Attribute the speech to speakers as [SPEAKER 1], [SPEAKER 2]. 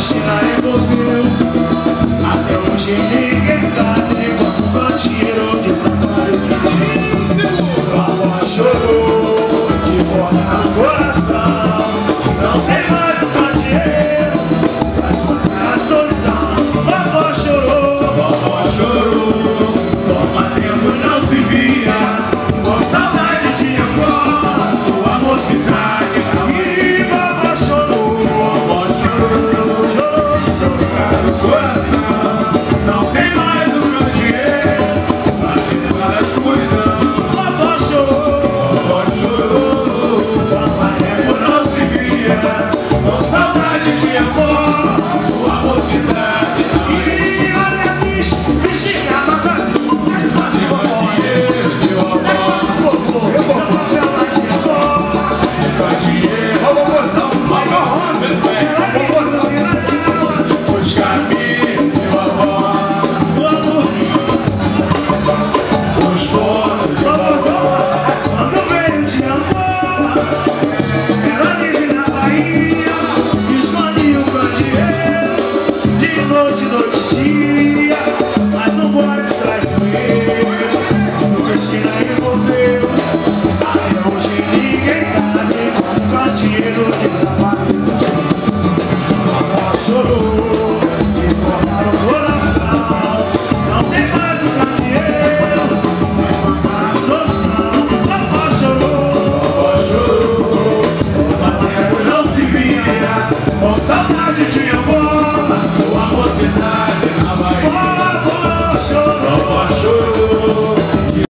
[SPEAKER 1] Cristina envolveu. Até hoje ninguém sabe quando o cantinheiro desapareceu. Vovó chorou de volta no coração. Não tem mais o cantinheiro, faz matar a solidão. Vovó chorou, toma tempo não se via. Com saudade de Angola, sua mocidade. E vovó chorou no coração. Não tem mais o candeeiro, a vida da escuridão. Vovó chorou, toma tempo não se via. Com saudade de Angola, sua mocidade. E olha a bicha, bichinha, saudade.